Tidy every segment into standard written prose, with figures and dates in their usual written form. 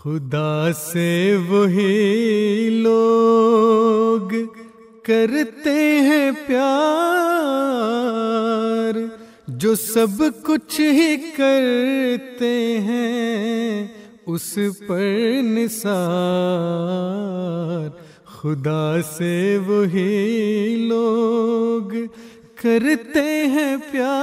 खुदा से वही लोग करते हैं प्यार जो सब कुछ ही करते हैं उस पर निसार। खुदा से वही लोग करते हैं प्यार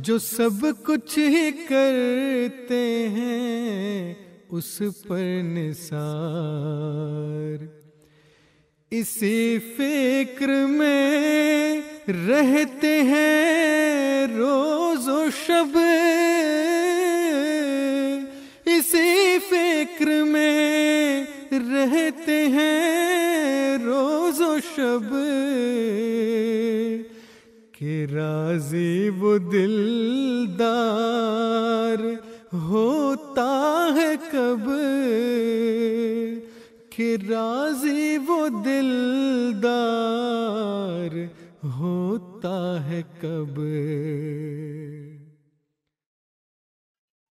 जो सब कुछ ही करते हैं उस पर निसार। इसी फिक्र में रहते हैं रोज़ो शब, इसी फिक्र में रहते हैं रोज़ो शब कि राज़ी वो दिलदार होता है कब, कि राज़ी वो दिलदार होता है कब।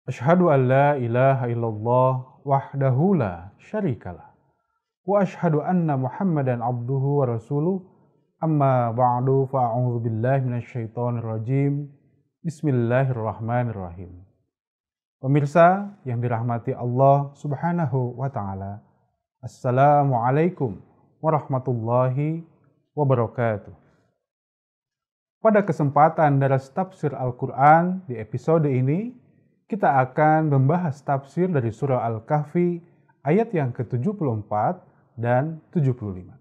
Asyhadu an la ilaha illallah wahdahu la syarikalah wa asyhadu anna Muhammadan abduhu wa rasuluh. Amma ba'du fa a'udzu billahi minasyaitonir rajim. Bismillahirrahmanirrahim. Pemirsa yang dirahmati Allah Subhanahu wa taala. Assalamualaikum warahmatullahi wabarakatuh. Pada kesempatan daras tafsir Al-Qur'an di episode ini, kita akan membahas tafsir dari surah Al-Kahfi ayat yang ke-74 dan 75.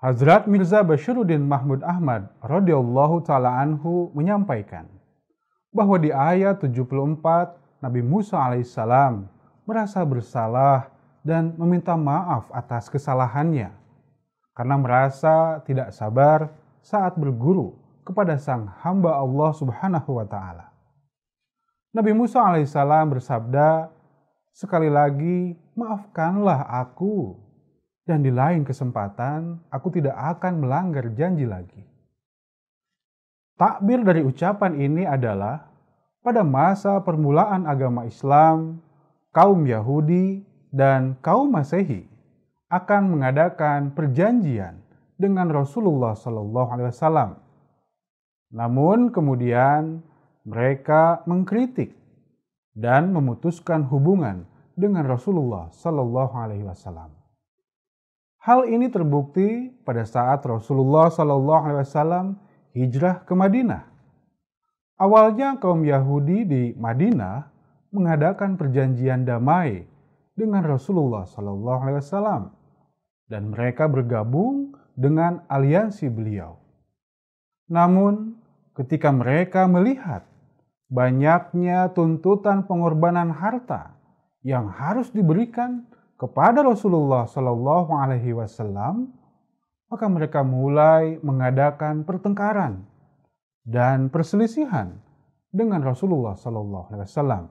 Hazrat Mirza Bashiruddin Mahmud Ahmad radhiyallahu ta'ala anhu menyampaikan bahwa di ayat 74 Nabi Musa alaihissalam merasa bersalah dan meminta maaf atas kesalahannya karena merasa tidak sabar saat berguru kepada sang hamba Allah Subhanahu wa ta'ala. Nabi Musa alaihissalam bersabda, "Sekali lagi maafkanlah aku, dan di lain kesempatan aku tidak akan melanggar janji lagi." Takbir dari ucapan ini adalah pada masa permulaan agama Islam, kaum Yahudi dan kaum Masehi akan mengadakan perjanjian dengan Rasulullah SAW. Namun kemudian mereka mengkritik dan memutuskan hubungan dengan Rasulullah SAW. Hal ini terbukti pada saat Rasulullah SAW hijrah ke Madinah. Awalnya kaum Yahudi di Madinah mengadakan perjanjian damai dengan Rasulullah SAW dan mereka bergabung dengan aliansi beliau. Namun ketika mereka melihat banyaknya tuntutan pengorbanan harta yang harus diberikan kepada Rasulullah SAW, maka mereka mulai mengadakan pertengkaran dan perselisihan dengan Rasulullah SAW.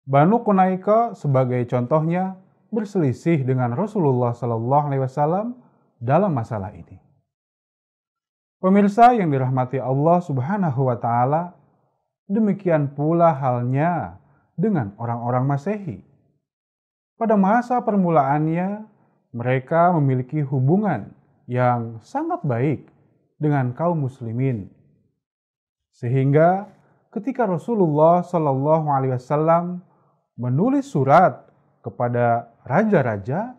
Banu Qunaiqa sebagai contohnya berselisih dengan Rasulullah SAW dalam masalah ini. Pemirsa yang dirahmati Allah Subhanahu wa taala, demikian pula halnya dengan orang-orang Masehi. Pada masa permulaannya, mereka memiliki hubungan yang sangat baik dengan kaum muslimin. Sehingga ketika Rasulullah SAW menulis surat kepada raja-raja,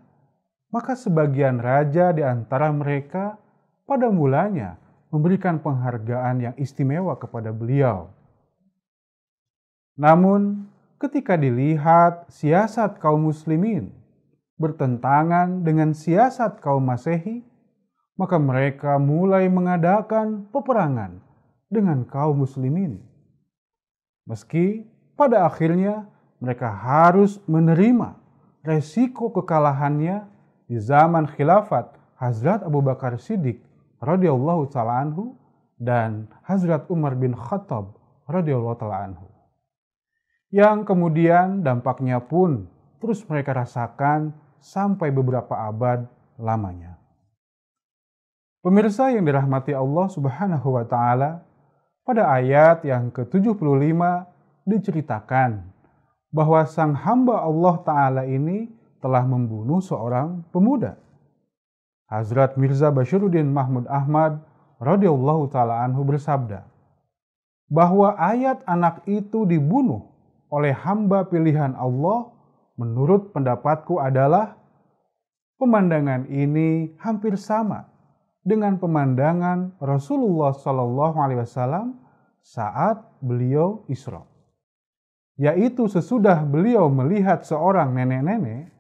maka sebagian raja di antara mereka pada mulanya memberikan penghargaan yang istimewa kepada beliau. Namun, ketika dilihat siasat kaum muslimin bertentangan dengan siasat kaum Masehi, maka mereka mulai mengadakan peperangan dengan kaum muslimin. Meski pada akhirnya mereka harus menerima resiko kekalahannya di zaman khilafat Hazrat Abu Bakar Siddiq radhiyallahu ta'ala anhu dan Hazrat Umar bin Khattab radhiyallahu ta'ala anhu, yang kemudian dampaknya pun terus mereka rasakan sampai beberapa abad lamanya. Pemirsa yang dirahmati Allah Subhanahu wa taala, Pada ayat yang ke-75 diceritakan bahwa sang hamba Allah Ta'ala ini telah membunuh seorang pemuda. Hazrat Mirza Bashiruddin Mahmud Ahmad radhiyallahu ta'ala anhu bersabda bahwa ayat anak itu dibunuh oleh hamba pilihan Allah menurut pendapatku adalah pemandangan ini hampir sama dengan pemandangan Rasulullah SAW saat beliau Isra. Yaitu sesudah beliau melihat seorang nenek-nenek,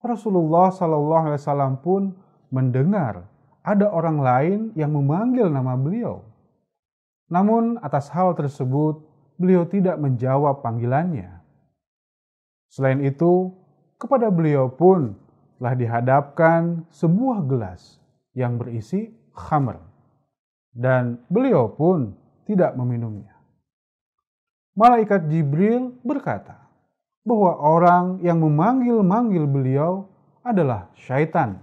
Rasulullah SAW pun mendengar ada orang lain yang memanggil nama beliau. Namun atas hal tersebut, beliau tidak menjawab panggilannya. Selain itu, kepada beliau pun telah dihadapkan sebuah gelas yang berisi khamr, dan beliau pun tidak meminumnya. Malaikat Jibril berkata bahwa orang yang memanggil-manggil beliau adalah syaitan,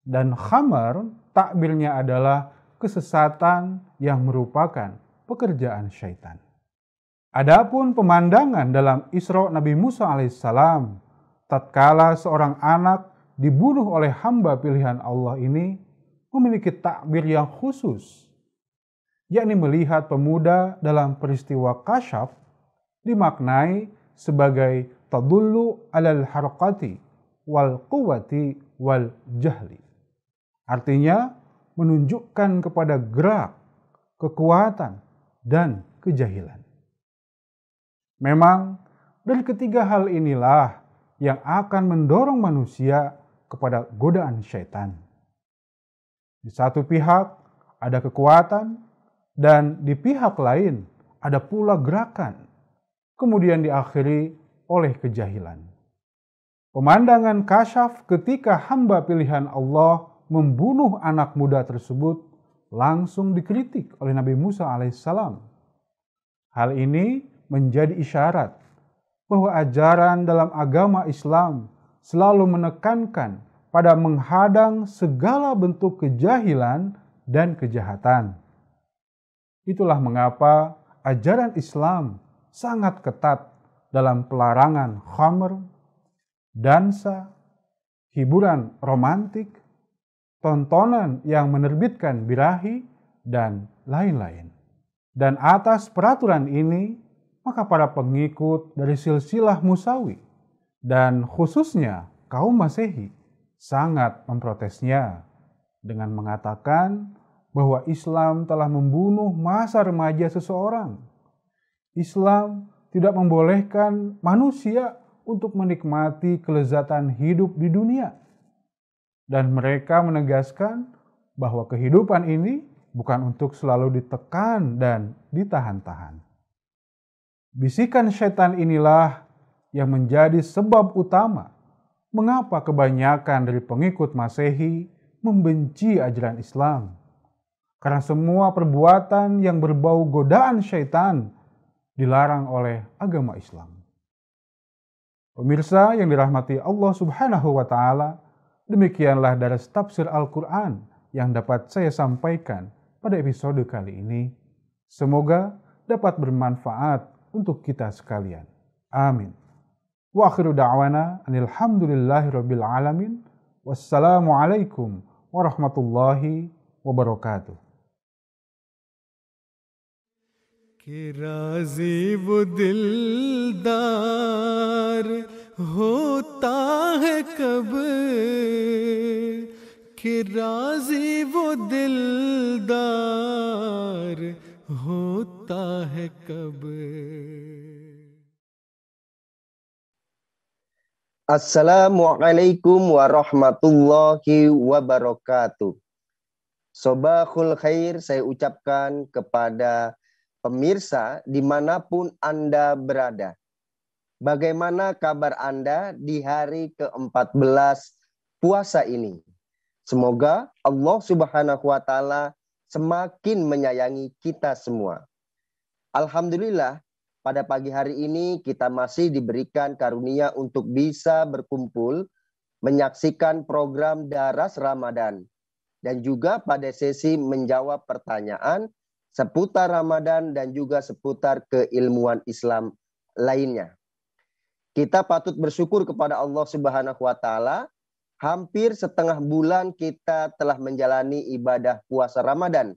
dan khamr takbirnya adalah kesesatan yang merupakan pekerjaan syaitan. Adapun pemandangan dalam Isra Nabi Musa alaihissalam tatkala seorang anak dibunuh oleh hamba pilihan Allah ini memiliki takbir yang khusus, yakni melihat pemuda dalam peristiwa kasyaf dimaknai sebagai tadullu alal harakati wal quwwati wal jahli. Artinya menunjukkan kepada gerak, kekuatan, dan kejahilan. Memang dari ketiga hal inilah yang akan mendorong manusia kepada godaan syaitan. Di satu pihak ada kekuatan, dan di pihak lain ada pula gerakan, kemudian diakhiri oleh kejahilan. Pemandangan kasyaf ketika hamba pilihan Allah membunuh anak muda tersebut langsung dikritik oleh Nabi Musa alaihissalam. Hal ini menjadi isyarat bahwa ajaran dalam agama Islam selalu menekankan pada menghadang segala bentuk kejahilan dan kejahatan. Itulah mengapa ajaran Islam sangat ketat dalam pelarangan khamr, dansa, hiburan romantik, tontonan yang menerbitkan birahi, dan lain-lain. Dan atas peraturan ini, maka para pengikut dari silsilah Musawi, dan khususnya kaum Masehi, sangat memprotesnya dengan mengatakan bahwa Islam telah membunuh masa remaja seseorang. Islam tidak membolehkan manusia untuk menikmati kelezatan hidup di dunia. Dan mereka menegaskan bahwa kehidupan ini bukan untuk selalu ditekan dan ditahan-tahan. Bisikan syaitan inilah yang menjadi sebab utama mengapa kebanyakan dari pengikut Masehi membenci ajaran Islam. Karena semua perbuatan yang berbau godaan syaitan dilarang oleh agama Islam. Pemirsa yang dirahmati Allah Subhanahu wa Ta'ala, demikianlah dari tafsir Al-Quran yang dapat saya sampaikan pada episode kali ini. Semoga dapat bermanfaat untuk kita sekalian. Amin. Wa akhiru da'wana alhamdulillahirabbil alamin. Wassalamualaikum warahmatullahi wabarakatuh. कि राज़ी वो दिलदार होता है कब, कि राज़ी वो दिलदार होता है कब. Assalamualaikum warahmatullahi wabarakatuh. Sobahul khair saya ucapkan kepada pemirsa dimanapun Anda berada. Bagaimana kabar Anda di hari ke-14 puasa ini? Semoga Allah Subhanahu wa Ta'ala semakin menyayangi kita semua. Alhamdulillah, pada pagi hari ini kita masih diberikan karunia untuk bisa berkumpul menyaksikan program Daras Ramadan dan juga pada sesi menjawab pertanyaan seputar Ramadan dan juga seputar keilmuan Islam lainnya. Kita patut bersyukur kepada Allah Subhanahu wa taala, hampir setengah bulan kita telah menjalani ibadah puasa Ramadan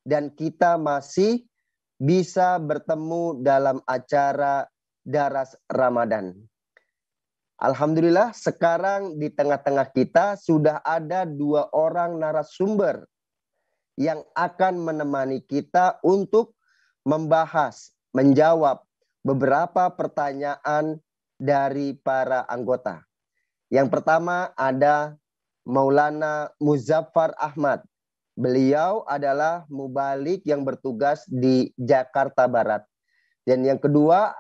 dan kita masih bisa bertemu dalam acara Daras Ramadan. Alhamdulillah sekarang di tengah-tengah kita sudah ada 2 orang narasumber yang akan menemani kita untuk membahas, menjawab beberapa pertanyaan dari para anggota. Yang pertama ada Maulana Muzaffar Ahmad. Beliau adalah mubalik yang bertugas di Jakarta Barat. Dan yang kedua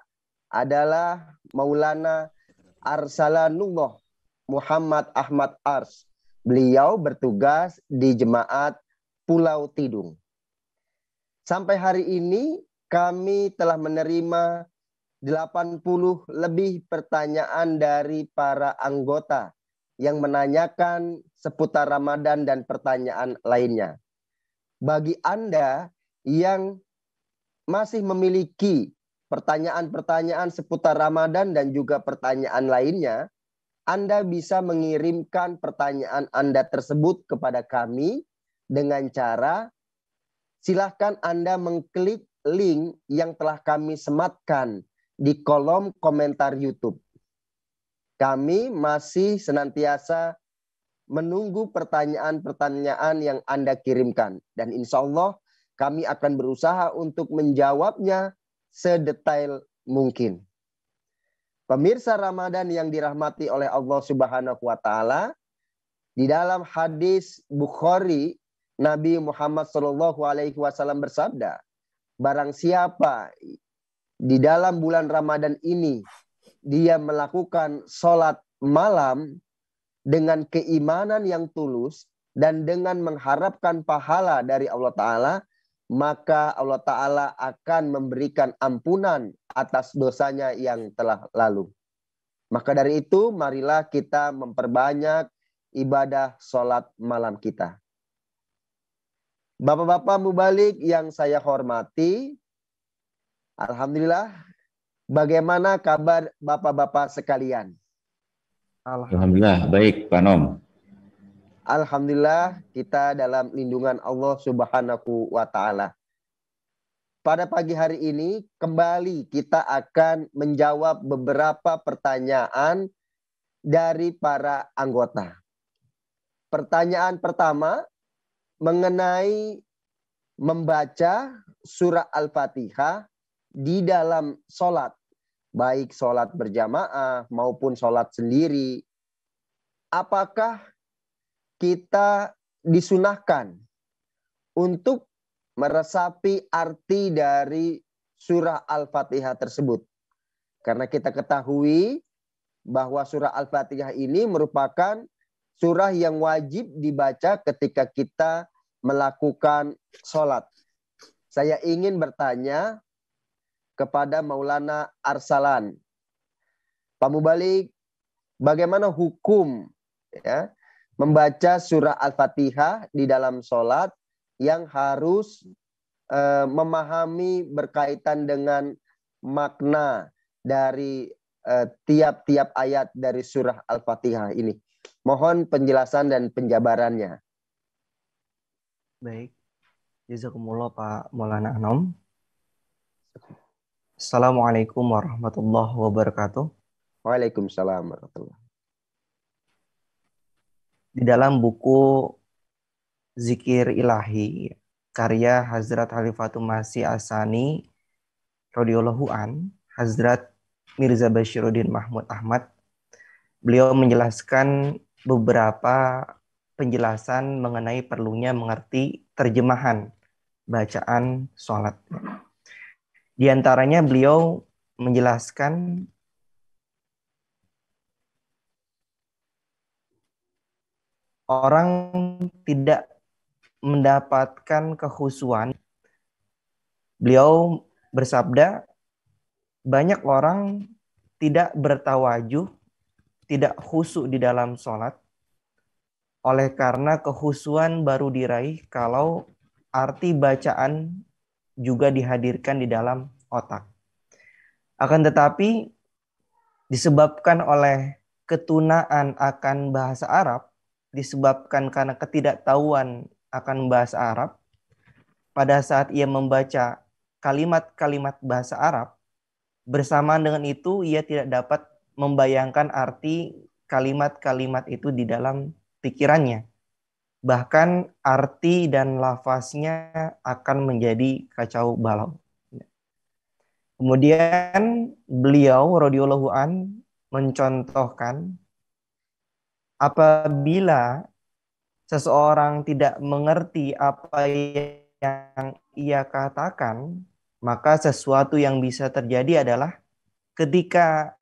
adalah Maulana Arsalanullah Muhammad Ahmad Ars. Beliau bertugas di Jemaat Pulau Tidung. Sampai hari ini kami telah menerima 80 lebih pertanyaan dari para anggota yang menanyakan seputar Ramadan dan pertanyaan lainnya. Bagi Anda yang masih memiliki pertanyaan-pertanyaan seputar Ramadan dan juga pertanyaan lainnya, Anda bisa mengirimkan pertanyaan Anda tersebut kepada kami dengan cara silahkan Anda mengklik link yang telah kami sematkan di kolom komentar YouTube. Kami masih senantiasa menunggu pertanyaan-pertanyaan yang Anda kirimkan. Dan insya Allah kami akan berusaha untuk menjawabnya sedetail mungkin. Pemirsa Ramadan yang dirahmati oleh Allah Subhanahu wa taala, di dalam hadis Bukhari, Nabi Muhammad SAW bersabda, barang siapa di dalam bulan Ramadan ini dia melakukan sholat malam dengan keimanan yang tulus dan dengan mengharapkan pahala dari Allah Ta'ala, maka Allah Ta'ala akan memberikan ampunan atas dosanya yang telah lalu. Maka dari itu marilah kita memperbanyak ibadah sholat malam kita. Bapak-bapak mubalik yang saya hormati, alhamdulillah, bagaimana kabar bapak-bapak sekalian? Alhamdulillah, baik Pak Nom. Alhamdulillah kita dalam lindungan Allah Subhanahu wa taala. Pada pagi hari ini kembali kita akan menjawab beberapa pertanyaan dari para anggota. Pertanyaan pertama mengenai membaca surah Al-Fatihah di dalam sholat, baik sholat berjamaah maupun sholat sendiri. Apakah kita disunahkan untuk meresapi arti dari surah Al-Fatihah tersebut? Karena kita ketahui bahwa surah Al-Fatihah ini merupakan surah yang wajib dibaca ketika kita melakukan sholat. Saya ingin bertanya kepada Maulana Arsalan. Pak Mubalik, bagaimana hukum ya, membaca surah Al-Fatihah di dalam sholat yang harus memahami berkaitan dengan makna dari tiap-tiap ayat dari surah Al-Fatihah ini? Mohon penjelasan dan penjabarannya. Baik, jazakumullah Pak Maulana Anom. Assalamualaikum warahmatullahi wabarakatuh. Waalaikumsalam warahmatullahi. Di dalam buku Zikir Ilahi karya Hazrat Khalifatul Masih As-Sani radhiyallahu an, Hazrat Mirza Bashiruddin Mahmud Ahmad, beliau menjelaskan beberapa penjelasan mengenai perlunya mengerti terjemahan bacaan sholat. Di antaranya beliau menjelaskan orang tidak mendapatkan kekhusyuan. Beliau bersabda, banyak orang tidak bertawajuh, tidak khusyuk di dalam sholat, oleh karena kekhusyuan baru diraih kalau arti bacaan juga dihadirkan di dalam otak. Akan tetapi disebabkan oleh ketunaan akan bahasa Arab, disebabkan karena ketidaktahuan akan bahasa Arab, pada saat ia membaca kalimat-kalimat bahasa Arab, bersamaan dengan itu ia tidak dapat membayangkan arti kalimat-kalimat itu di dalam pikirannya. Bahkan arti dan lafaznya akan menjadi kacau balau. Kemudian beliau radhiyallahu an mencontohkan apabila seseorang tidak mengerti apa yang ia katakan, maka sesuatu yang bisa terjadi adalah ketika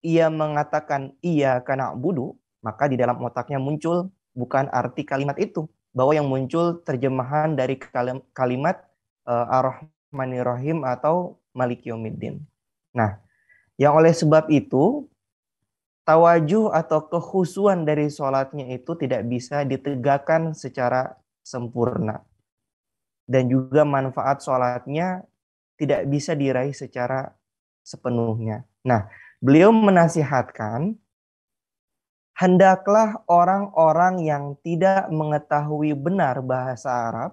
ia mengatakan iya karena budu, maka di dalam otaknya muncul bukan arti kalimat itu, bahwa yang muncul terjemahan dari kalimat Ar-Rahmanir-Rahim atau Maliki Yaumiddin. Nah, yang oleh sebab itu tawajuh atau kekhusyuan dari sholatnya itu tidak bisa ditegakkan secara sempurna. Dan juga manfaat sholatnya tidak bisa diraih secara sepenuhnya. Nah, beliau menasihatkan, hendaklah orang-orang yang tidak mengetahui benar bahasa Arab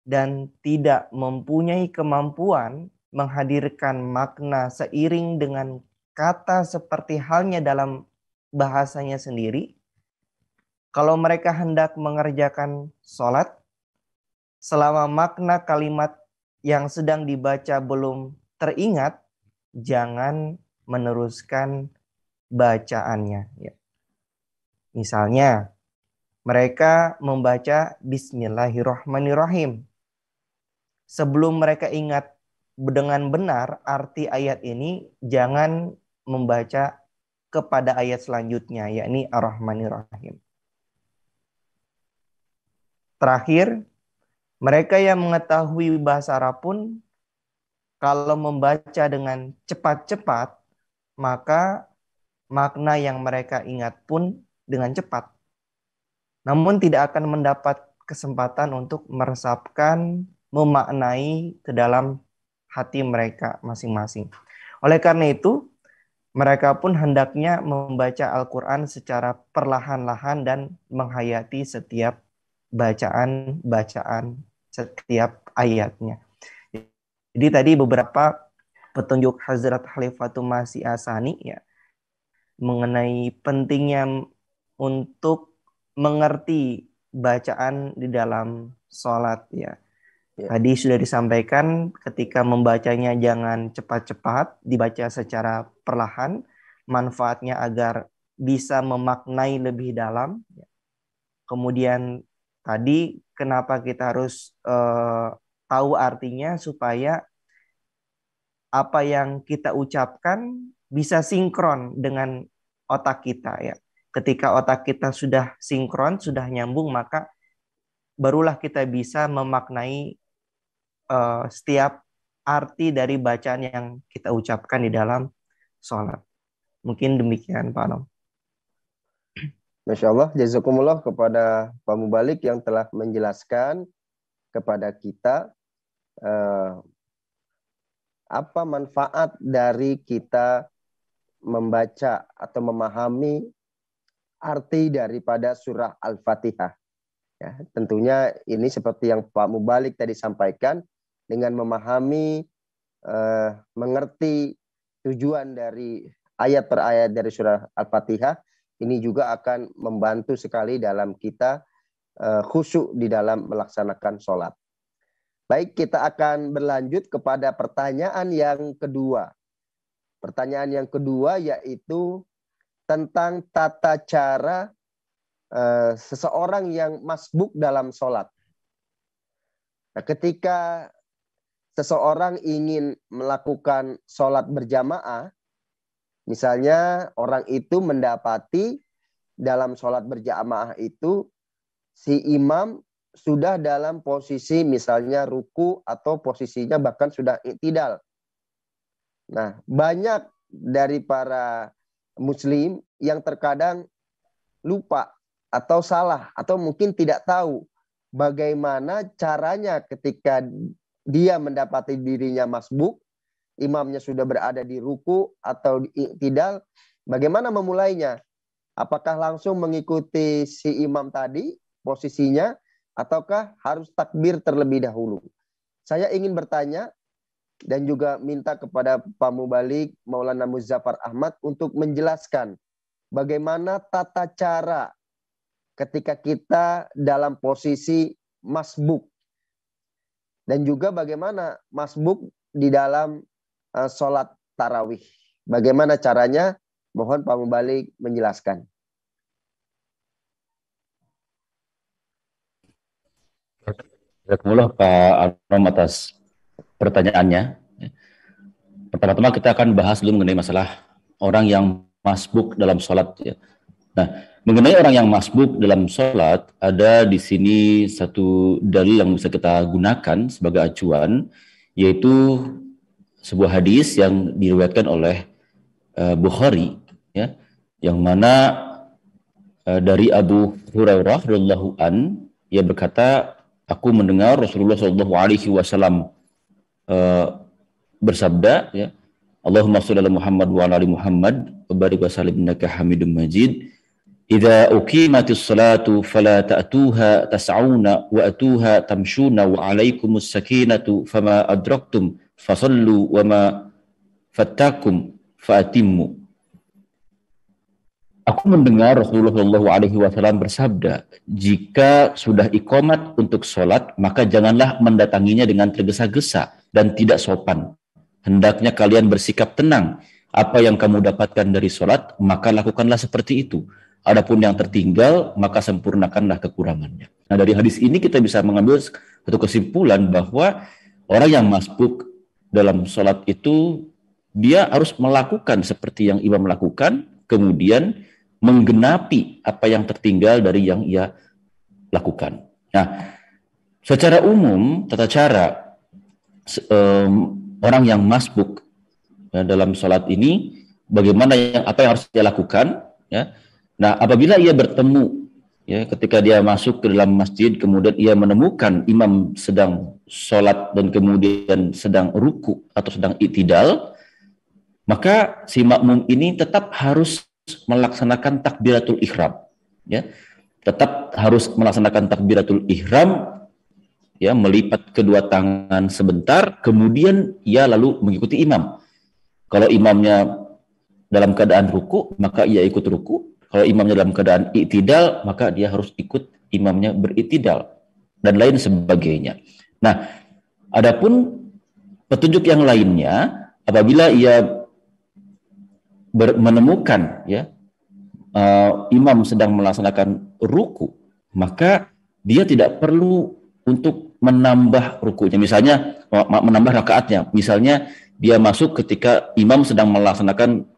dan tidak mempunyai kemampuan menghadirkan makna seiring dengan kata seperti halnya dalam bahasanya sendiri, kalau mereka hendak mengerjakan sholat, selama makna kalimat yang sedang dibaca belum teringat, jangan meneruskan bacaannya. Ya. Misalnya, mereka membaca Bismillahirrahmanirrahim. Sebelum mereka ingat dengan benar arti ayat ini, jangan membaca kepada ayat selanjutnya, yakni Ar-Rahmanir-Rahim. Terakhir, mereka yang mengetahui bahasa Arab pun kalau membaca dengan cepat-cepat, maka makna yang mereka ingat pun dengan cepat. Namun tidak akan mendapat kesempatan untuk meresapkan, memaknai ke dalam hati mereka masing-masing. Oleh karena itu, mereka pun hendaknya membaca Al-Quran secara perlahan-lahan dan menghayati setiap bacaan-bacaan setiap ayatnya. Jadi tadi beberapa petunjuk Hazrat Khalifatul Masih Asani ya, mengenai pentingnya untuk mengerti bacaan di dalam sholat ya. Tadi sudah disampaikan ketika membacanya jangan cepat-cepat, dibaca secara perlahan, manfaatnya agar bisa memaknai lebih dalam. Kemudian tadi kenapa kita harus tahu artinya supaya apa yang kita ucapkan bisa sinkron dengan otak kita ya. Ketika otak kita sudah sinkron, sudah nyambung, maka barulah kita bisa memaknai setiap arti dari bacaan yang kita ucapkan di dalam sholat. Mungkin demikian Pak Nom. Masya Allah, jazakumullah kepada Pak Mubalik yang telah menjelaskan kepada kita apa manfaat dari kita membaca atau memahami arti daripada surah Al-Fatihah. Ya, tentunya ini seperti yang Pak Mubalik tadi sampaikan, dengan memahami, mengerti tujuan dari ayat per ayat dari surah Al-Fatihah, ini juga akan membantu sekali dalam kita khusyuk di dalam melaksanakan sholat. Baik, kita akan berlanjut kepada pertanyaan yang kedua. Pertanyaan yang kedua yaitu tentang tata cara seseorang yang masbuk dalam sholat. Nah, ketika seseorang ingin melakukan sholat berjamaah, misalnya orang itu mendapati dalam sholat berjamaah itu si imam sudah dalam posisi misalnya ruku atau posisinya bahkan sudah i'tidal. Nah, banyak dari para muslim yang terkadang lupa atau salah atau mungkin tidak tahu bagaimana caranya ketika dia mendapati dirinya masbuk, imamnya sudah berada di ruku atau di i'tidal, bagaimana memulainya? Apakah langsung mengikuti si imam tadi posisinya, ataukah harus takbir terlebih dahulu? Saya ingin bertanya dan juga minta kepada Pak Mubalik Maulana Muzaffar Ahmad untuk menjelaskan bagaimana tata cara ketika kita dalam posisi masbuk, dan juga bagaimana masbuk di dalam sholat tarawih. Bagaimana caranya? Mohon Pak Mubalik menjelaskan. Jazakumullah Pak Anom atas pertanyaannya. Pertama-tama kita akan bahas dulu mengenai masalah orang yang masbuk dalam sholat. Nah, mengenai orang yang masbuk dalam sholat, ada di sini satu dalil yang bisa kita gunakan sebagai acuan, yaitu sebuah hadis yang diriwayatkan oleh Bukhari, ya, yang mana dari Abu Hurairah radhiyallahu an, ia berkata, aku mendengar Rasulullah SAW bersabda, ya, Allahumma sholli ala Muhammad wa ala ali Muhammad wa barik wa sallim innaka Hamidum Majid. Idza uqimatis salatu fala ta'tuha tas'auna wa atuha tamshuna wa 'alaikumus sakinatu fama adraktum fasallu wa ma fattakum fa'atimmu. Aku mendengar Rasulullah SAW bersabda, jika sudah iqamat untuk sholat, maka janganlah mendatanginya dengan tergesa-gesa dan tidak sopan. Hendaknya kalian bersikap tenang. Apa yang kamu dapatkan dari sholat, maka lakukanlah seperti itu. Adapun yang tertinggal, maka sempurnakanlah kekurangannya. Nah, dari hadis ini kita bisa mengambil satu kesimpulan bahwa orang yang masbuk dalam sholat itu, dia harus melakukan seperti yang imam lakukan, kemudian menggenapi apa yang tertinggal dari yang ia lakukan. Nah, secara umum tata cara orang yang masbuk dalam sholat ini, bagaimana apa yang harus dia lakukan, ya. Nah, apabila ia bertemu, ya, ketika dia masuk ke dalam masjid, kemudian ia menemukan imam sedang sholat dan kemudian sedang ruku atau sedang i'tidal, maka si makmum ini tetap harus melaksanakan takbiratul ihram, ya, tetap harus melaksanakan takbiratul ihram, ya, melipat kedua tangan sebentar, kemudian ia lalu mengikuti imam. Kalau imamnya dalam keadaan ruku, maka ia ikut ruku. Kalau imamnya dalam keadaan i'tidal, maka dia harus ikut imamnya beri'tidal dan lain sebagainya. Nah, adapun petunjuk yang lainnya, apabila ia menemukan, ya, imam sedang melaksanakan ruku, maka dia tidak perlu untuk menambah rukunya. Misalnya menambah rakaatnya. Misalnya dia masuk ketika imam sedang melaksanakan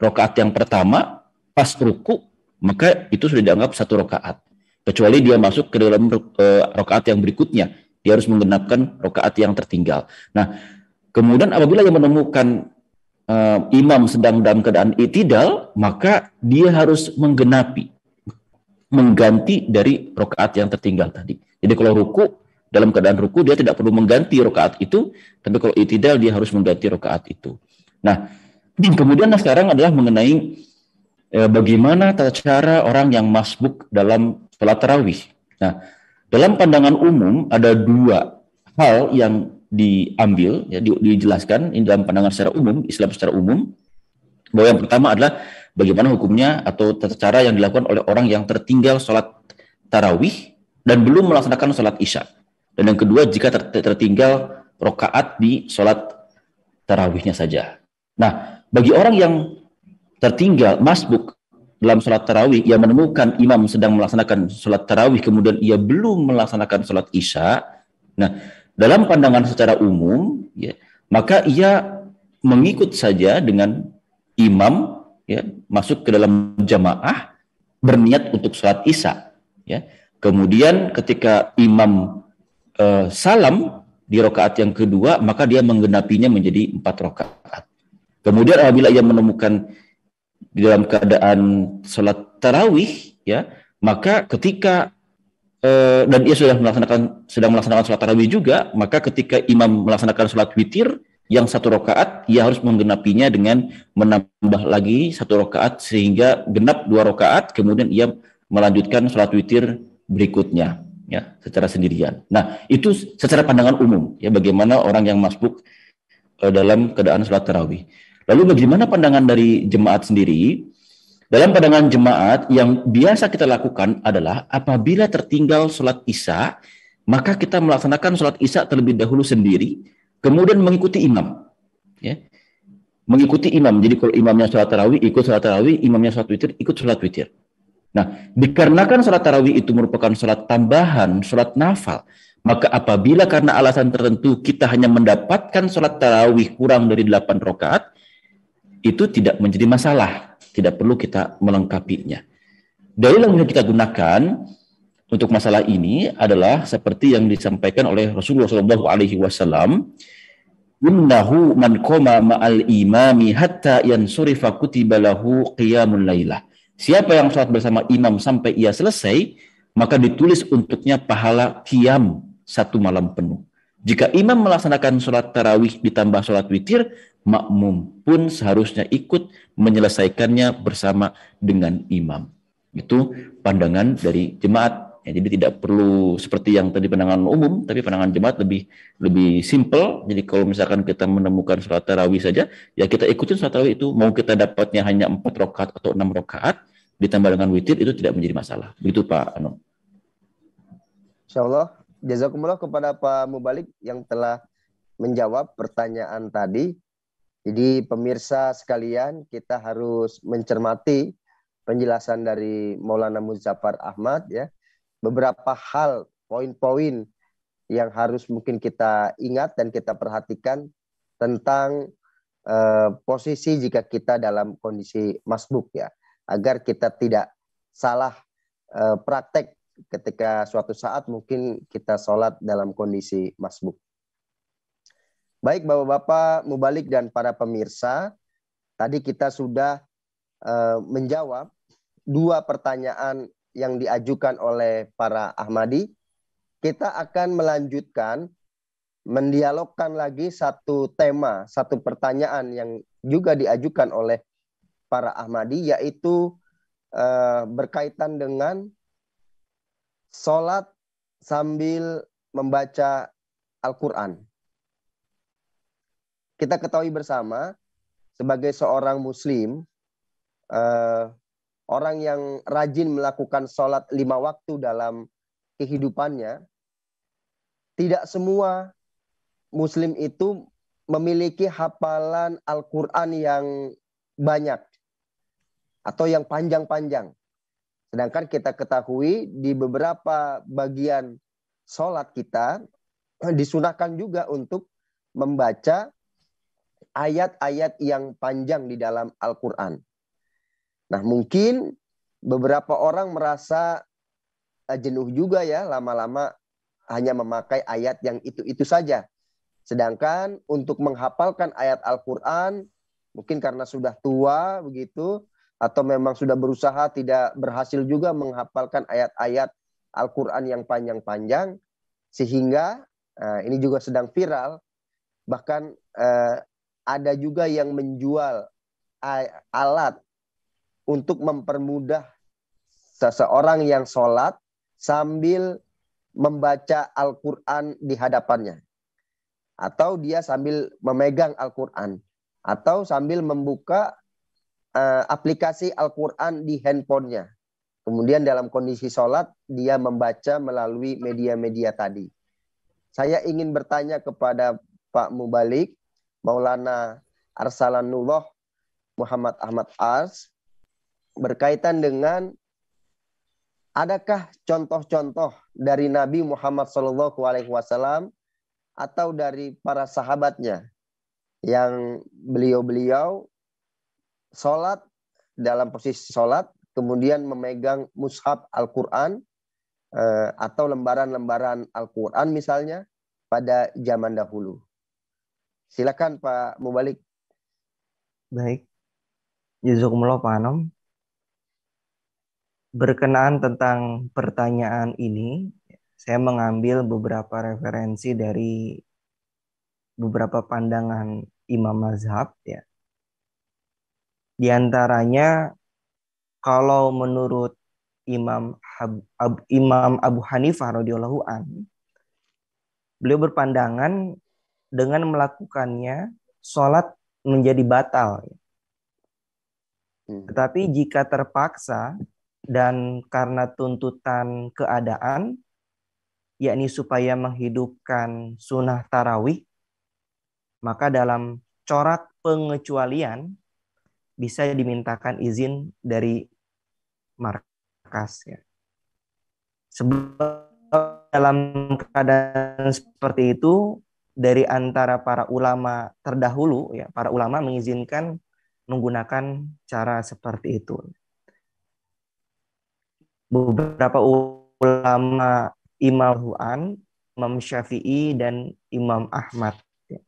rakaat yang pertama, pas ruku, maka itu sudah dianggap satu rakaat. Kecuali dia masuk ke dalam rakaat yang berikutnya, dia harus menggenapkan rakaat yang tertinggal. Nah, kemudian apabila dia menemukan imam sedang dalam keadaan i'tidal, maka dia harus mengganti dari rakaat yang tertinggal tadi. Jadi kalau ruku, dalam keadaan ruku dia tidak perlu mengganti rakaat itu, tapi kalau i'tidal dia harus mengganti rakaat itu. Nah, kemudian sekarang adalah mengenai bagaimana tata cara orang yang masbuk dalam sholat tarawih. Nah, dalam pandangan umum ada dua hal yang diambil, ya, dijelaskan ini dalam pandangan secara umum, Islam secara umum, bahwa yang pertama adalah bagaimana hukumnya atau tata cara yang dilakukan oleh orang yang tertinggal sholat tarawih dan belum melaksanakan sholat isya. Dan yang kedua, jika tertinggal rakaat di sholat tarawihnya saja. Nah, bagi orang yang tertinggal masbuk dalam sholat tarawih, ia menemukan imam sedang melaksanakan sholat tarawih, kemudian ia belum melaksanakan sholat isya. Nah, dalam pandangan secara umum, ya, maka ia mengikut saja dengan imam, ya, masuk ke dalam jamaah berniat untuk sholat isya, ya. Kemudian ketika imam salam di rakaat yang kedua, maka dia menggenapinya menjadi 4 rakaat. Kemudian apabila ia menemukan di dalam keadaan sholat tarawih, ya, maka ketika dan ia sedang melaksanakan sholat tarawih juga, maka ketika imam melaksanakan sholat witir yang 1 rakaat, ia harus menggenapinya dengan menambah lagi 1 rakaat sehingga genap 2 rakaat, kemudian ia melanjutkan sholat witir berikutnya, ya, secara sendirian. Nah, itu secara pandangan umum, ya, bagaimana orang yang masbuk dalam keadaan sholat tarawih. Lalu bagaimana pandangan dari jemaat sendiri? Dalam pandangan jemaat, yang biasa kita lakukan adalah apabila tertinggal sholat isya, maka kita melaksanakan sholat isya terlebih dahulu sendiri, kemudian mengikuti imam. Ya. Mengikuti imam. Jadi kalau imamnya sholat tarawih, ikut sholat tarawih, imamnya sholat witir, ikut sholat witir. Nah, dikarenakan sholat tarawih itu merupakan sholat tambahan, sholat nafal, maka apabila karena alasan tertentu kita hanya mendapatkan sholat tarawih kurang dari 8 rakaat, itu tidak menjadi masalah. Tidak perlu kita melengkapinya. Dalil yang kita gunakan untuk masalah ini adalah seperti yang disampaikan oleh Rasulullah SAW. Innahu man qama ma'al imami hatta yansurifa kutiba lahu qiyamul lailah. Siapa yang sholat bersama imam sampai ia selesai, maka ditulis untuknya pahala qiyam 1 malam penuh. Jika imam melaksanakan sholat tarawih ditambah sholat witir, makmum pun seharusnya ikut menyelesaikannya bersama dengan imam. Itu pandangan dari jemaat. Ya, jadi tidak perlu seperti yang tadi pandangan umum, tapi pandangan jemaat lebih simple. Jadi kalau misalkan kita menemukan sholat tarawih saja, ya kita ikutin sholat tarawih itu. Mau kita dapatnya hanya 4 rakaat atau 6 rakaat, ditambah dengan witir, itu tidak menjadi masalah. Begitu Pak Anom. Insyaallah. Jazakumullah kepada Pak Mubalik yang telah menjawab pertanyaan tadi. Jadi pemirsa sekalian, kita harus mencermati penjelasan dari Maulana Muzaffar Ahmad, ya. Beberapa hal, poin-poin yang harus mungkin kita ingat dan kita perhatikan tentang posisi jika kita dalam kondisi masbuk, ya. Agar kita tidak salah praktek ketika suatu saat mungkin kita sholat dalam kondisi masbuk. Baik Bapak-Bapak, Mubalik dan para pemirsa, tadi kita sudah menjawab 2 pertanyaan yang diajukan oleh para Ahmadi. Kita akan melanjutkan, mendialogkan lagi satu tema, satu pertanyaan yang juga diajukan oleh para Ahmadi, yaitu berkaitan dengan sholat sambil membaca Al-Quran. Kita ketahui bersama, sebagai seorang muslim, orang yang rajin melakukan sholat 5 waktu dalam kehidupannya, tidak semua muslim itu memiliki hafalan Al-Quran yang banyak atau yang panjang-panjang. Sedangkan kita ketahui di beberapa bagian sholat kita disunahkan juga untuk membaca ayat-ayat yang panjang di dalam Al-Quran. Nah, mungkin beberapa orang merasa jenuh juga ya, lama-lama hanya memakai ayat yang itu-itu saja. Sedangkan untuk menghafalkan ayat Al-Quran, mungkin karena sudah tua begitu, atau memang sudah berusaha tidak berhasil juga menghafalkan ayat-ayat Al-Quran yang panjang-panjang, sehingga ini juga sedang viral, bahkan ada juga yang menjual alat untuk mempermudah seseorang yang sholat sambil membaca Al-Quran di hadapannya. Atau dia sambil memegang Al-Quran. Atau sambil membuka aplikasi Al-Quran di handphonenya. Kemudian dalam kondisi sholat, dia membaca melalui media-media tadi. Saya ingin bertanya kepada Pak Mubalik, Maulana Arsalanullah Muhammad Ahmad Ars, berkaitan dengan adakah contoh-contoh dari Nabi Muhammad SAW atau dari para sahabatnya yang beliau-beliau sholat dalam posisi sholat, kemudian memegang mushaf Al-Quran atau lembaran-lembaran Al-Quran misalnya pada zaman dahulu. Silakan Pak Mubalik. Baik. Jazakumullah Pak Anom. Berkenaan tentang pertanyaan ini, saya mengambil beberapa referensi dari beberapa pandangan imam mazhab ya. Di antaranya kalau menurut Imam Abu Hanifah radhiyallahu an, beliau berpandangan dengan melakukannya sholat menjadi batal. Tetapi jika terpaksa dan karena tuntutan keadaan, yakni supaya menghidupkan sunnah tarawih, maka dalam corak pengecualian bisa dimintakan izin dari markas. Ya. Sebab dalam keadaan seperti itu, dari antara para ulama terdahulu, ya, para ulama mengizinkan menggunakan cara seperti itu. Beberapa ulama Imam Hu'an, Imam Syafi'i, dan Imam Ahmad. Ya.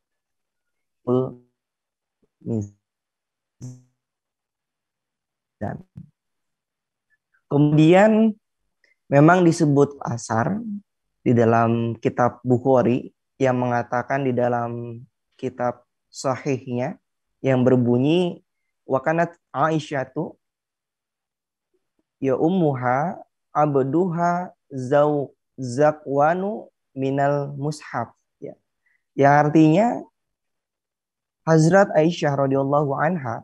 Dan kemudian memang disebut asar di dalam kitab Bukhari yang mengatakan di dalam kitab sahihnya yang berbunyi wakanat Aisyatu ya ummuha abduha zakwanu minal mushaf ya. Yang artinya Hazrat Aisyah radhiyallahu anha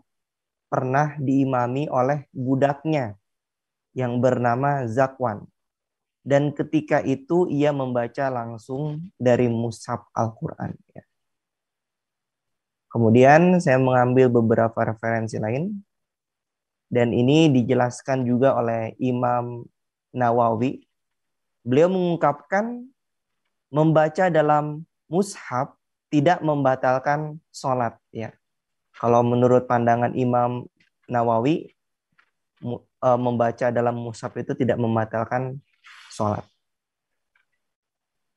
pernah diimami oleh budaknya yang bernama Zakwan. Dan ketika itu ia membaca langsung dari mushaf Al-Quran. Ya. Kemudian saya mengambil beberapa referensi lain. Dan ini dijelaskan juga oleh Imam Nawawi. Beliau mengungkapkan membaca dalam mushaf tidak membatalkan sholat. Ya. Kalau menurut pandangan Imam Nawawi, membaca dalam mushaf itu tidak membatalkan sholat.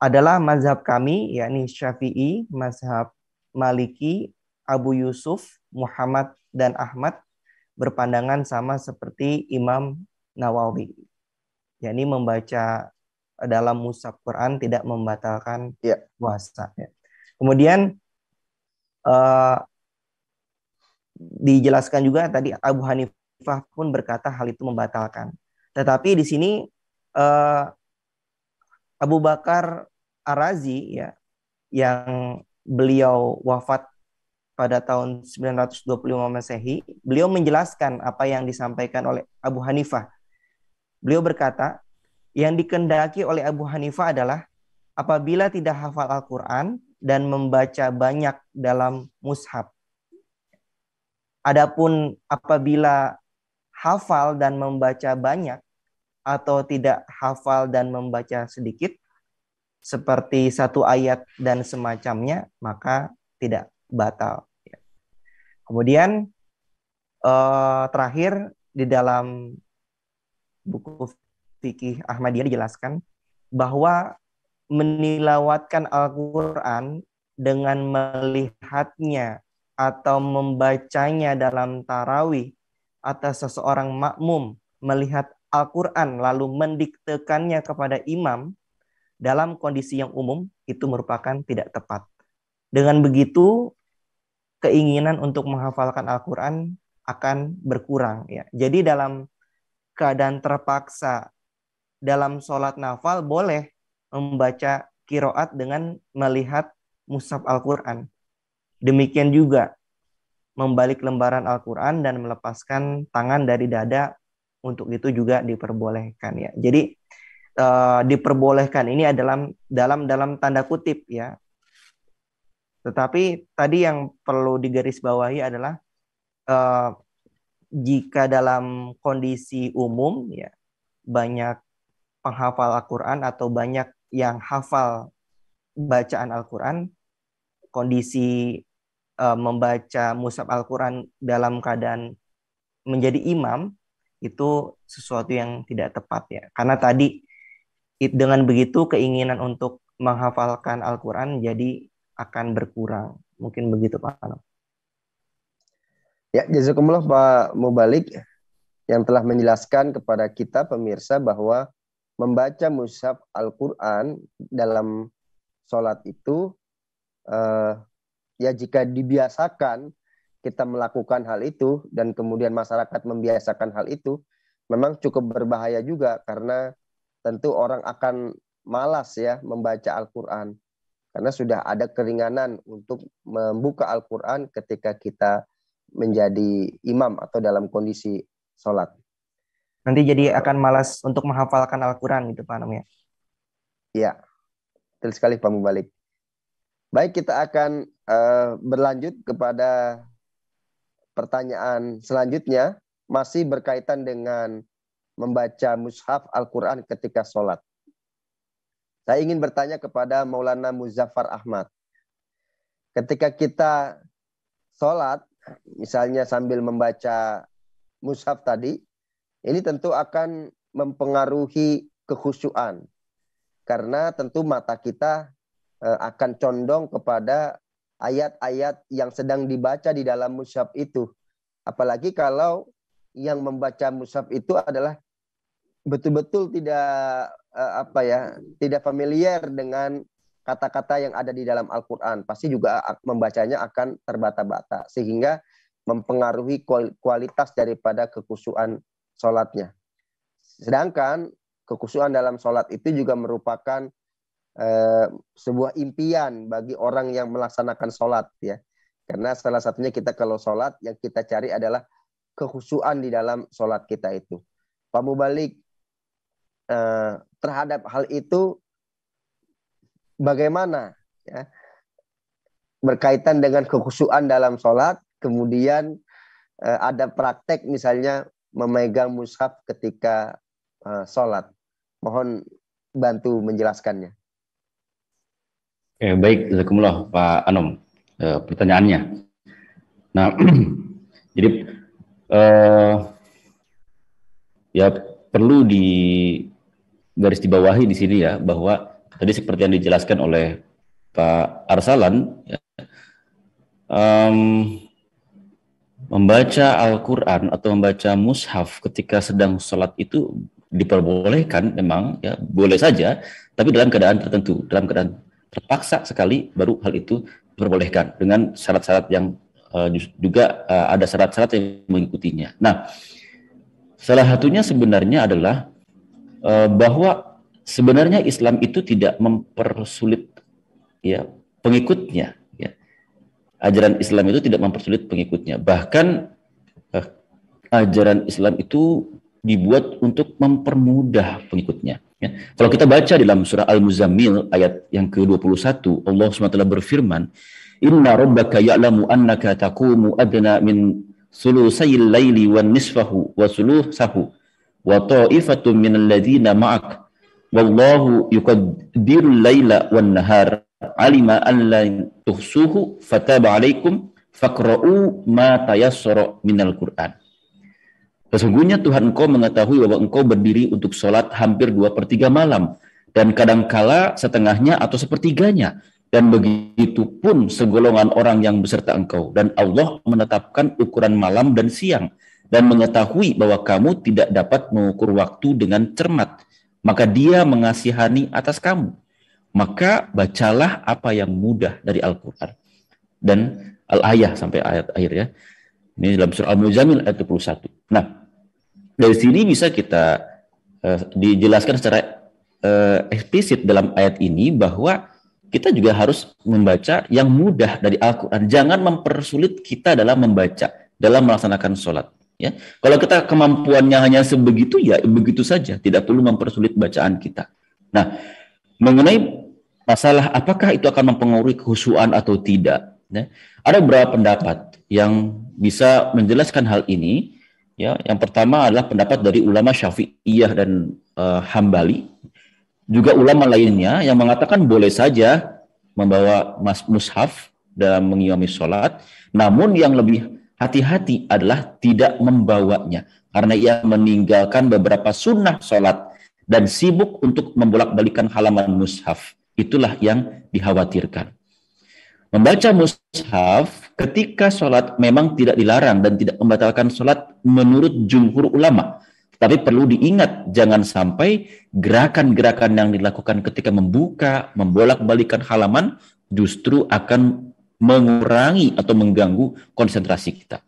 Adalah mazhab kami, yakni Syafi'i, mazhab Maliki, Abu Yusuf, Muhammad, dan Ahmad berpandangan sama seperti Imam Nawawi. Yakni membaca dalam mushaf Quran tidak membatalkan puasa. Ya. Kemudian dijelaskan juga tadi Abu Hanifah pun berkata hal itu membatalkan. Tetapi di sini Abu Bakar Ar-Razi ya, yang beliau wafat pada tahun 925 Masehi, beliau menjelaskan apa yang disampaikan oleh Abu Hanifah. Beliau berkata, yang dikehendaki oleh Abu Hanifah adalah apabila tidak hafal Al-Quran dan membaca banyak dalam mushaf. Adapun apabila hafal dan membaca banyak atau tidak hafal dan membaca sedikit, seperti satu ayat dan semacamnya, maka tidak batal. Kemudian terakhir di dalam buku fikih Ahmadiyah dijelaskan bahwa menilawatkan Al-Quran dengan melihatnya atau membacanya dalam tarawih atau seseorang makmum melihat Al-Quran lalu mendiktekannya kepada imam dalam kondisi yang umum itu merupakan tidak tepat. Dengan begitu keinginan untuk menghafalkan Al-Quran akan berkurang. Ya. Jadi dalam keadaan terpaksa dalam sholat nafal boleh membaca qiraat dengan melihat mushaf Al-Quran. Demikian juga membalik lembaran Al-Quran dan melepaskan tangan dari dada, untuk itu juga diperbolehkan ya. Jadi diperbolehkan ini adalah dalam tanda kutip ya. Tetapi tadi yang perlu digarisbawahi adalah jika dalam kondisi umum ya banyak penghafal Al-Quran atau banyak yang hafal bacaan Al-Quran, kondisi membaca mushaf Al-Quran dalam keadaan menjadi imam itu sesuatu yang tidak tepat ya. Karena tadi dengan begitu keinginan untuk menghafalkan Al-Quran jadi akan berkurang. Mungkin begitu Pak Anam. Ya, jazakumullah Pak Mubalik yang telah menjelaskan kepada kita pemirsa bahwa membaca mushaf Al-Quran dalam sholat itu, ya jika dibiasakan kita melakukan hal itu dan kemudian masyarakat membiasakan hal itu, memang cukup berbahaya juga, karena tentu orang akan malas ya membaca Al-Quran, karena sudah ada keringanan untuk membuka Al-Quran ketika kita menjadi imam atau dalam kondisi sholat. Nanti jadi akan malas untuk menghafalkan Al-Quran gitu Pak Anam ya. Ya, betul sekali Pak Mubalik. Baik, kita akan berlanjut kepada pertanyaan selanjutnya, masih berkaitan dengan membaca mushaf Al-Quran ketika sholat. Saya ingin bertanya kepada Maulana Muzaffar Ahmad. Ketika kita sholat, misalnya sambil membaca mushaf tadi, ini tentu akan mempengaruhi kekhusyuan. Karena tentu mata kita akan condong kepada ayat-ayat yang sedang dibaca di dalam mushaf itu. Apalagi kalau yang membaca mushaf itu adalah betul-betul tidak familiar dengan kata-kata yang ada di dalam Al-Quran. Pasti juga membacanya akan terbata-bata, sehingga mempengaruhi kualitas daripada kekhusyuan sholatnya. Sedangkan kekhusyuan dalam sholat itu juga merupakan sebuah impian bagi orang yang melaksanakan sholat ya. Karena salah satunya kita kalau sholat yang kita cari adalah kekhusyuan di dalam sholat kita itu. Pak Mubalik, terhadap hal itu bagaimana ya, berkaitan dengan kekhusyuan dalam sholat, kemudian ada praktek misalnya memegang mushaf ketika sholat. Mohon bantu menjelaskannya. Baik, jazakumullah Pak Anom pertanyaannya. Nah, jadi ya perlu di garis dibawahi di sini ya, bahwa tadi seperti yang dijelaskan oleh Pak Arsalan, ya, membaca Al-Quran atau membaca mushaf ketika sedang sholat itu diperbolehkan, memang ya boleh saja, tapi dalam keadaan tertentu, dalam keadaan terpaksa sekali baru hal itu diperbolehkan dengan syarat-syarat yang juga ada syarat-syarat yang mengikutinya. Nah, salah satunya sebenarnya adalah bahwa sebenarnya Islam itu tidak mempersulit ya pengikutnya. Ya. Ajaran Islam itu tidak mempersulit pengikutnya. Bahkan ajaran Islam itu dibuat untuk mempermudah pengikutnya. Ya. Kalau kita baca dalam surah Al-Muzammil ayat yang ke-21, Allah SWT berfirman, Inna rabbaka ya'lamu annaka taqumu adna min sulusayil laili wan nisfahu wa sulusahu wa ta'ifatun minal ladzina ma'ak wallahu yuqaddirul laila wan nahar alima an la tuhsuhu fataba alaikum faqra'u ma tayassara minal Qur'an. Sesungguhnya Tuhan engkau mengetahui bahwa engkau berdiri untuk sholat hampir 2/3 malam, dan kadangkala setengahnya atau sepertiganya, dan begitu pun segolongan orang yang beserta engkau. Dan Allah menetapkan ukuran malam dan siang, dan mengetahui bahwa kamu tidak dapat mengukur waktu dengan cermat, maka Dia mengasihani atas kamu. Maka bacalah apa yang mudah dari Al-Quran. Dan Al-Ayah sampai ayat akhir ya. Ini dalam surah Al-Muzammil ayat 21. Nah, dari sini bisa kita dijelaskan secara eksplisit dalam ayat ini bahwa kita juga harus membaca yang mudah dari Al-Quran. Jangan mempersulit kita dalam membaca, dalam melaksanakan sholat. Ya. Kalau kita kemampuannya hanya sebegitu, ya begitu saja. Tidak perlu mempersulit bacaan kita. Nah, mengenai masalah apakah itu akan mempengaruhi kekhusyuan atau tidak, ya, ada beberapa pendapat yang bisa menjelaskan hal ini. Ya, yang pertama adalah pendapat dari ulama Syafi'iyah dan Hambali, juga ulama lainnya yang mengatakan boleh saja membawa mushaf dalam mengimami sholat, namun yang lebih hati-hati adalah tidak membawanya, karena ia meninggalkan beberapa sunnah sholat dan sibuk untuk membolak-balikan halaman mushaf. Itulah yang dikhawatirkan. Membaca mushaf ketika sholat memang tidak dilarang dan tidak membatalkan sholat menurut jumhur ulama. Tapi perlu diingat, jangan sampai gerakan-gerakan yang dilakukan ketika membuka, membolak-balikan halaman justru akan mengurangi atau mengganggu konsentrasi kita.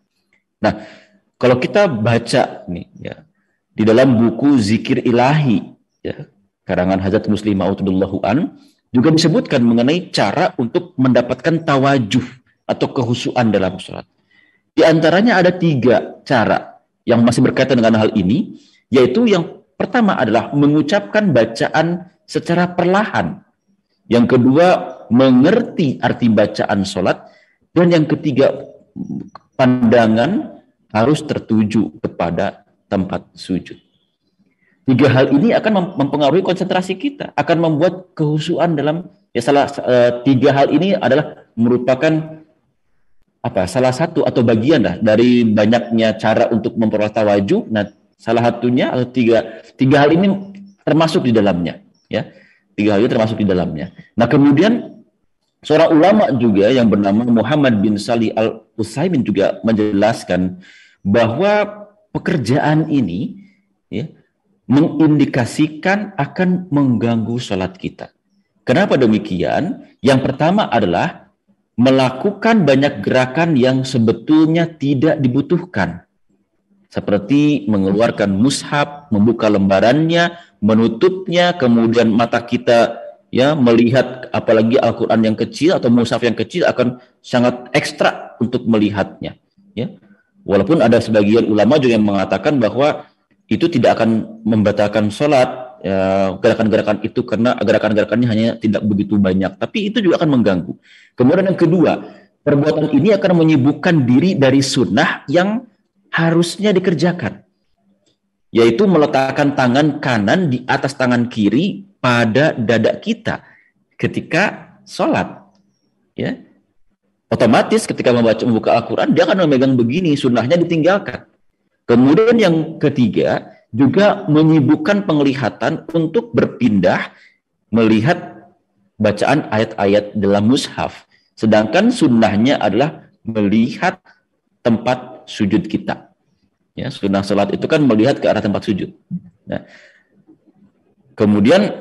Nah, kalau kita baca nih ya, di dalam buku Zikir Ilahi ya, karangan Hazrat Muslim Mautudullahu An, juga disebutkan mengenai cara untuk mendapatkan tawajuh atau kehusuan dalam sholat. Di antaranya ada 3 cara yang masih berkaitan dengan hal ini, yaitu yang pertama adalah mengucapkan bacaan secara perlahan. Yang kedua, mengerti arti bacaan sholat. Dan yang ketiga, pandangan harus tertuju kepada tempat sujud. 3 hal ini akan mempengaruhi konsentrasi kita, akan membuat kehusuan dalam, ya 3 hal ini adalah merupakan salah satu atau bagian dari banyaknya cara untuk memperoleh tawajuh. Nah, salah satunya atau tiga hal ini termasuk di dalamnya, ya. 3 hal ini termasuk di dalamnya. Nah, kemudian seorang ulama juga yang bernama Muhammad bin Salih Al-Utsaimin juga menjelaskan bahwa pekerjaan ini ya, mengindikasikan akan mengganggu sholat kita. Kenapa demikian? Yang pertama adalah melakukan banyak gerakan yang sebetulnya tidak dibutuhkan. Seperti mengeluarkan mushaf, membuka lembarannya, menutupnya, kemudian mata kita ya melihat apalagi Al-Quran yang kecil atau mushaf yang kecil akan sangat ekstra untuk melihatnya. Ya. Walaupun ada sebagian ulama juga yang mengatakan bahwa itu tidak akan membatalkan sholat, ya, gerakan-gerakan itu karena gerakan-gerakannya hanya tidak begitu banyak, tapi itu juga akan mengganggu. Kemudian yang kedua, perbuatan ini akan menyibukkan diri dari sunnah yang harusnya dikerjakan, yaitu meletakkan tangan kanan di atas tangan kiri pada dada kita ketika sholat. Ya, otomatis ketika membuka Al-Quran dia akan memegang begini, sunnahnya ditinggalkan. Kemudian yang ketiga, juga menyibukkan penglihatan untuk berpindah melihat bacaan ayat-ayat dalam mushaf. Sedangkan sunnahnya adalah melihat tempat sujud kita. Ya, sunnah salat itu kan melihat ke arah tempat sujud. Nah, kemudian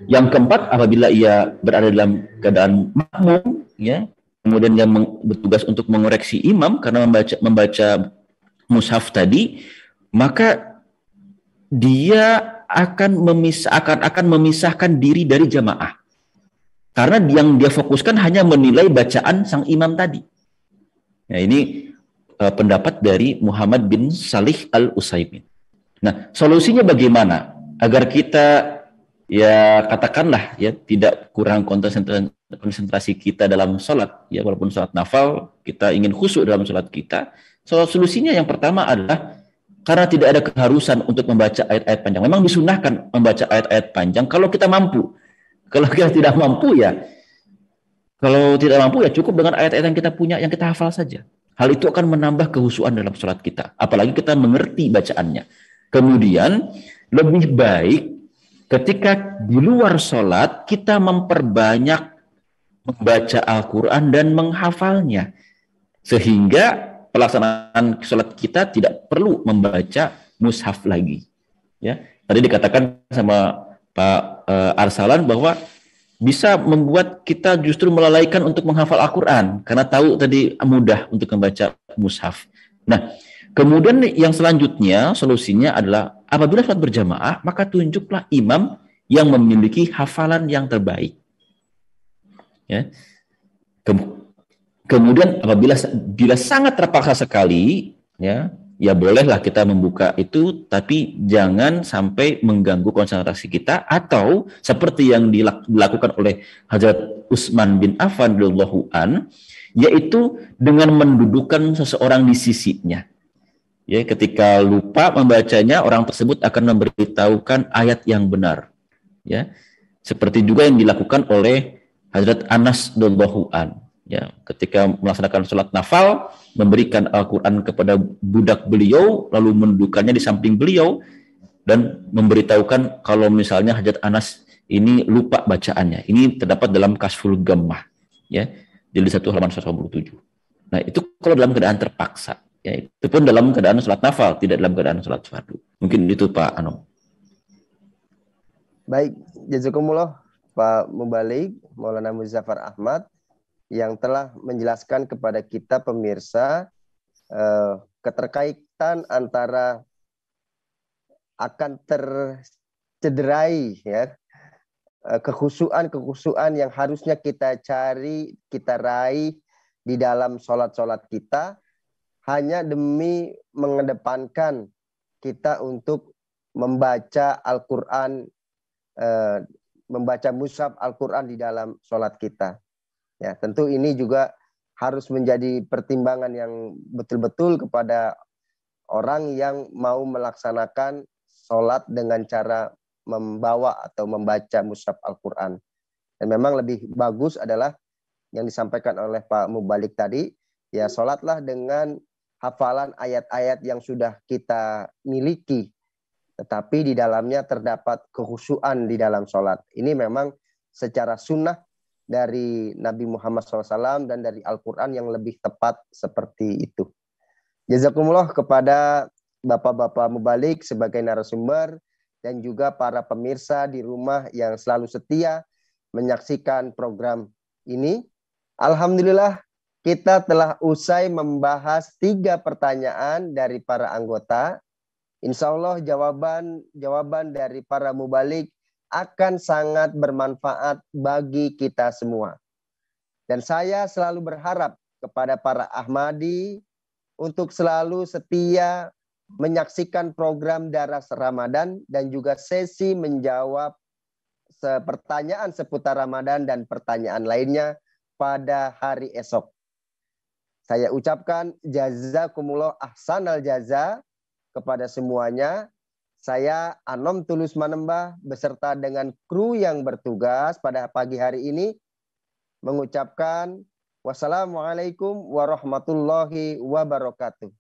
yang keempat, apabila ia berada dalam keadaan makmum, ya, kemudian dia bertugas untuk mengoreksi imam karena membaca mushaf tadi, maka dia akan memisahkan diri dari jamaah. Karena yang dia fokuskan hanya menilai bacaan sang imam tadi. Nah, ini pendapat dari Muhammad bin Salih Al-Utsaimin. Nah, solusinya bagaimana agar kita ya katakanlah ya tidak kurang konsentrasi kita dalam sholat, ya walaupun sholat nafal kita ingin khusyuk dalam sholat kita. Solusinya yang pertama adalah karena tidak ada keharusan untuk membaca ayat-ayat panjang. Memang disunahkan membaca ayat-ayat panjang kalau kita mampu. Kalau kita tidak mampu ya cukup dengan ayat-ayat yang kita punya, yang kita hafal saja. Hal itu akan menambah kehusuan dalam sholat kita. Apalagi kita mengerti bacaannya. Kemudian lebih baik ketika di luar sholat kita memperbanyak membaca Al-Quran dan menghafalnya. Sehingga pelaksanaan sholat kita tidak perlu membaca mushaf lagi. Ya, tadi dikatakan sama Pak Arsalan bahwa bisa membuat kita justru melalaikan untuk menghafal Al-Quran karena tahu tadi mudah untuk membaca mushaf. Nah, kemudian yang selanjutnya solusinya adalah apabila sholat berjamaah maka tunjuklah imam yang memiliki hafalan yang terbaik. Ya. Kemudian bila sangat terpaksa sekali, ya bolehlah kita membuka itu, tapi jangan sampai mengganggu konsentrasi kita, atau seperti yang dilakukan oleh Hazrat Utsman bin Affan radhiyallahu an, yaitu dengan mendudukkan seseorang di sisinya. Ya, ketika lupa membacanya, orang tersebut akan memberitahukan ayat yang benar. Ya, seperti juga yang dilakukan oleh Hazrat Anas radhiyallahu an. Ya, ketika melaksanakan sholat nafal, memberikan Al-Quran kepada budak beliau, lalu mendudukannya di samping beliau, dan memberitahukan kalau misalnya Hazrat Anas ini lupa bacaannya. Ini terdapat dalam Kasful Gammah, ya, jilid 1 halaman 187. Nah, itu kalau dalam keadaan terpaksa. Ya, itu pun dalam keadaan sholat nafal, tidak dalam keadaan sholat fardu. Mungkin itu Pak Anom. Baik, jazakumullah Pak Mubalik, Maulana Muzaffar Ahmad, yang telah menjelaskan kepada kita pemirsa keterkaitan antara akan tercederai ya kekhusyuan yang harusnya kita cari, kita raih di dalam sholat-sholat kita hanya demi mengedepankan kita untuk membaca Al-Quran, membaca mushaf Al-Quran di dalam sholat kita. Ya, tentu ini juga harus menjadi pertimbangan yang betul-betul kepada orang yang mau melaksanakan sholat dengan cara membawa atau membaca mushaf Al-Quran. Dan memang lebih bagus adalah yang disampaikan oleh Pak Mubalik tadi, ya sholatlah dengan hafalan ayat-ayat yang sudah kita miliki, tetapi di dalamnya terdapat kekhusyuan di dalam sholat. Ini memang secara sunnah dari Nabi Muhammad SAW dan dari Al-Quran yang lebih tepat seperti itu. Jazakumullah kepada Bapak-Bapak Mubalik sebagai narasumber dan juga para pemirsa di rumah yang selalu setia menyaksikan program ini. Alhamdulillah kita telah usai membahas 3 pertanyaan dari para anggota. Insya Allah jawaban dari para mubalik akan sangat bermanfaat bagi kita semua. Dan saya selalu berharap kepada para Ahmadi untuk selalu setia menyaksikan program Daras Ramadan dan juga sesi menjawab pertanyaan seputar Ramadan dan pertanyaan lainnya pada hari esok. Saya ucapkan jazakumullah ahsanal jaza kepada semuanya. Saya Anom Tulus Manembah beserta dengan kru yang bertugas pada pagi hari ini mengucapkan wassalamualaikum warahmatullahi wabarakatuh.